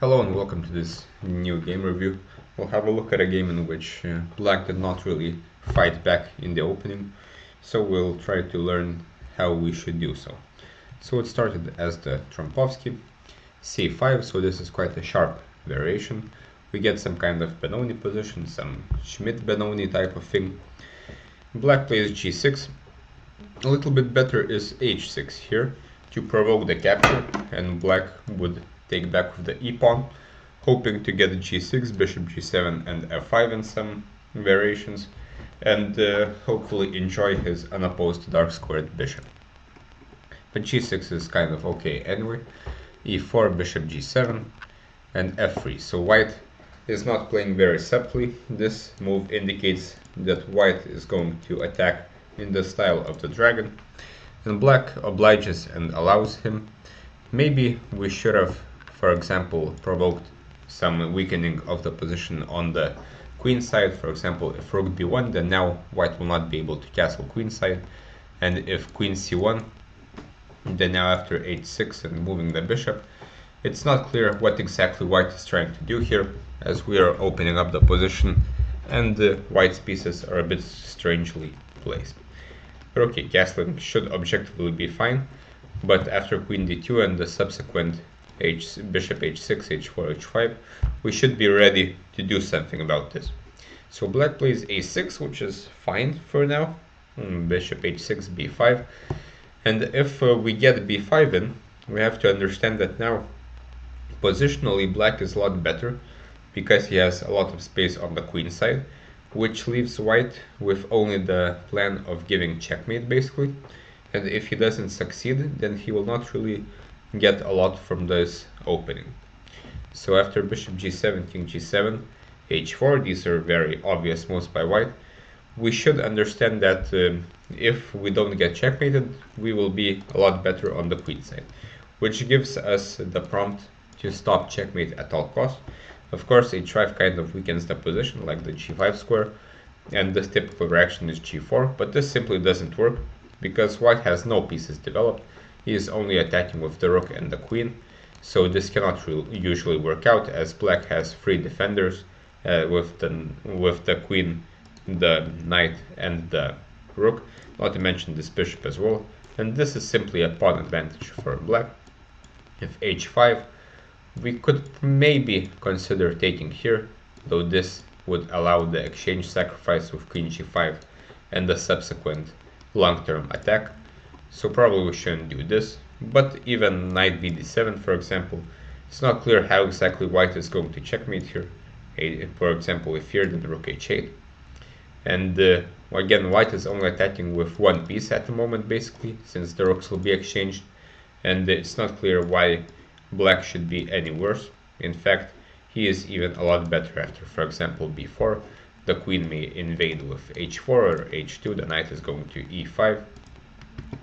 Hello and welcome to this new game review. We'll have a look at a game in which Black did not really fight back in the opening, so we'll try to learn how we should do so. So it started as the Trompovsky, c5, so this is quite a sharp variation. We get some kind of Benoni position, some Schmidt-Benoni type of thing. Black plays g6. A little bit better is h6 here to provoke the capture, and Black would take back with the e-pawn, hoping to get g6, bishop g7 and f5 in some variations, and hopefully enjoy his unopposed dark squared bishop. But g6 is kind of okay anyway. e4, bishop g7 and f3. So white is not playing very subtly. This move indicates that white is going to attack in the style of the dragon, and black obliges and allows him. Maybe we should have, for example, provoked some weakening of the position on the queen side. For example, if rook b1, then now white will not be able to castle queen side, and if queen c1, then now after h6 and moving the bishop, it's not clear what exactly white is trying to do here, as we are opening up the position and white's pieces are a bit strangely placed. But okay, castling should objectively be fine, but after queen d2 and the subsequent bishop h6, h4, h5, we should be ready to do something about this. So black plays a6, which is fine for now. Bishop h6, b5, and if we get b5 in, we have to understand that now positionally black is a lot better because he has a lot of space on the queen side, which leaves white with only the plan of giving checkmate basically, and if he doesn't succeed, then he will not really get a lot from this opening. So after bishop g7, king g7, h4, these are very obvious moves by white. We should understand that if we don't get checkmated, we will be a lot better on the queen side, which gives us the prompt to stop checkmate at all costs. Of course, h5 kind of weakens the position, like the g5 square, and the typical reaction is g4, but this simply doesn't work, because white has no pieces developed. He is only attacking with the rook and the queen, so this cannot usually work out, as black has three defenders with the queen, the knight and the rook, not to mention this bishop as well, and this is simply a pawn advantage for black. If h5, we could maybe consider taking here, though this would allow the exchange sacrifice with queen g5 and the subsequent long-term attack, so probably we shouldn't do this. But even knight bd7, for example, it's not clear how exactly white is going to checkmate here. For example, if here, then rook h8, and again white is only attacking with one piece at the moment basically, since the rooks will be exchanged, and it's not clear why black should be any worse. In fact, he is even a lot better after, for example, b4. The queen may invade with h4 or h2, the knight is going to e5.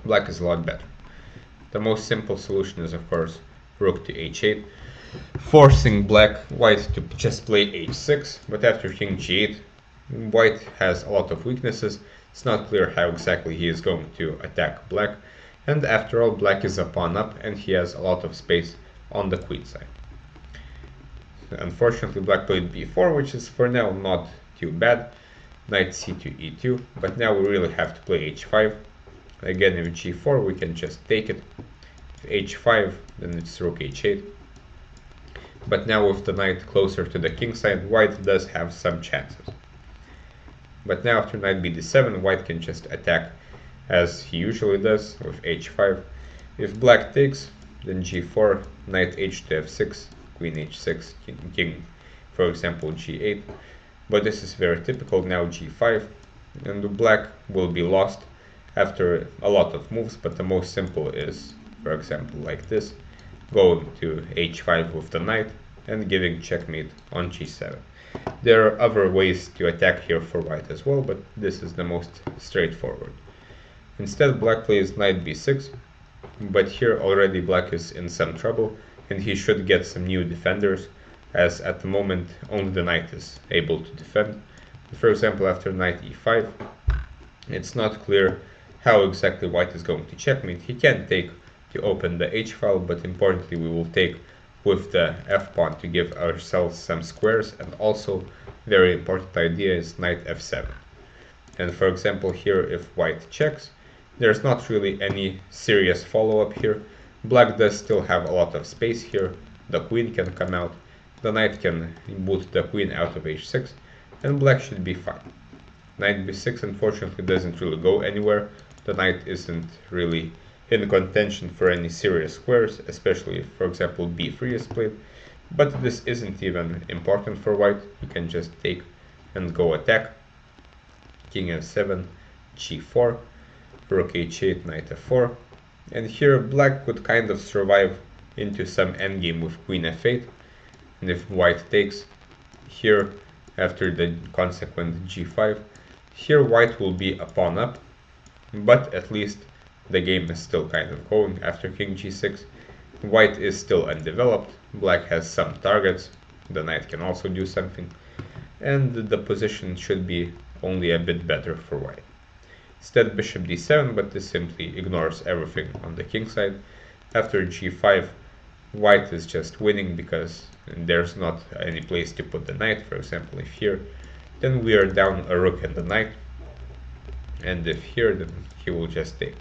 Black is a lot better. The most simple solution is, of course, rook to h8, forcing white to just play h6, but after king g8, white has a lot of weaknesses. It's not clear how exactly he is going to attack black, and after all, black is a pawn up and he has a lot of space on the queen side. Unfortunately, black played b4, which is for now not too bad. Knight c2, e2, but now we really have to play h5. Again, if g4, we can just take it. If h5, then it's rook h8. But now with the knight closer to the king side, white does have some chances. But now after knight bd7, white can just attack as he usually does with h5. If black takes, then g4, knight h to f6, queen h6, king, for example, g8. But this is very typical. Now g5, and black will be lost after a lot of moves, but the most simple is, for example, like this, going to h5 with the knight and giving checkmate on g7. There are other ways to attack here for white as well, but this is the most straightforward. Instead, black plays knight b6, but here already black is in some trouble, and he should get some new defenders, as at the moment only the knight is able to defend. For example, after knight e5, it's not clear how exactly white is going to checkmate. He can take to open the h file, but importantly we will take with the f-pawn to give ourselves some squares, and also very important idea is knight f7. And for example here, if white checks, there's not really any serious follow-up here. Black does still have a lot of space here, the queen can come out, the knight can boot the queen out of h6, and black should be fine. Knight b6 unfortunately doesn't really go anywhere, the knight isn't really in contention for any serious squares, especially if, for example, b3 is played. But this isn't even important for white, you can just take and go attack. King f7, g4, rook h8, knight f4. And here black could kind of survive into some endgame with queen f8. And if white takes, here after the consequent g5, here white will be a pawn up, but at least the game is still kind of going after king g6. White is still undeveloped, black has some targets, the knight can also do something, and the position should be only a bit better for white. Instead bishop d7, but this simply ignores everything on the king side. After g5, white is just winning because there's not any place to put the knight. For example, if here, then we are down a rook and the knight, and if here, then he will just take.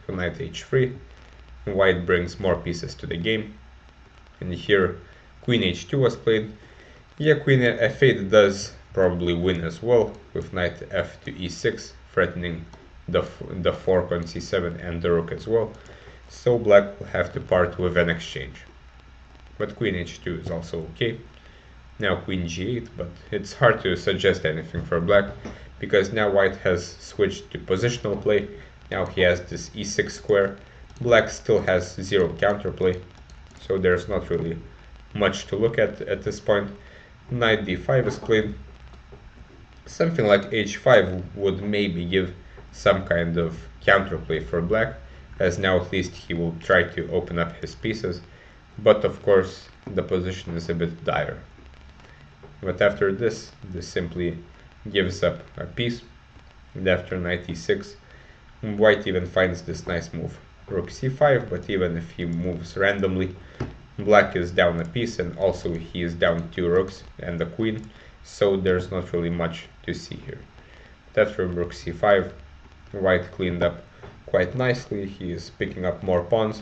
So knight h3, white brings more pieces to the game, and here queen h2 was played. Yeah, queen f8 does probably win as well, with knight f to e6, threatening the fork on c7 and the rook as well. So black will have to part with an exchange. But queen h2 is also okay. Now queen g8, but it's hard to suggest anything for black, because now white has switched to positional play. Now he has this e6 square. Black still has zero counterplay, so there's not really much to look at this point. Knight d5 is played. Something like h5 would maybe give some kind of counterplay for black, as now at least he will try to open up his pieces, but of course the position is a bit dire. But after this simply gives up a piece, and after knight e6, white even finds this nice move, rook c5, but even if he moves randomly, black is down a piece, and also he is down 2 rooks and a queen, so there's not really much to see here. But after rook c5, white cleaned up quite nicely, he is picking up more pawns,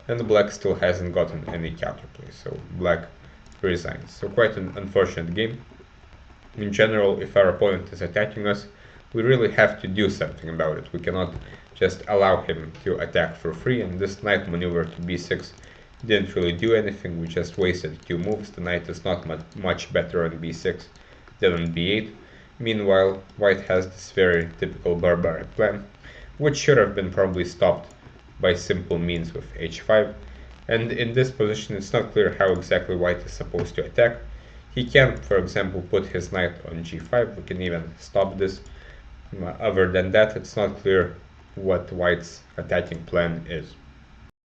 and black still hasn't gotten any counterplay, so black resigns. So quite an unfortunate game. In general, if our opponent is attacking us, we really have to do something about it. We cannot just allow him to attack for free, and this knight maneuver to b6 didn't really do anything, we just wasted 2 moves. The knight is not much better on b6 than on b8. Meanwhile, white has this very typical barbaric plan, which should have been probably stopped by simple means with h5. And in this position, it's not clear how exactly white is supposed to attack. He can, for example, put his knight on g5, we can even stop this. Other than that, it's not clear what white's attacking plan is.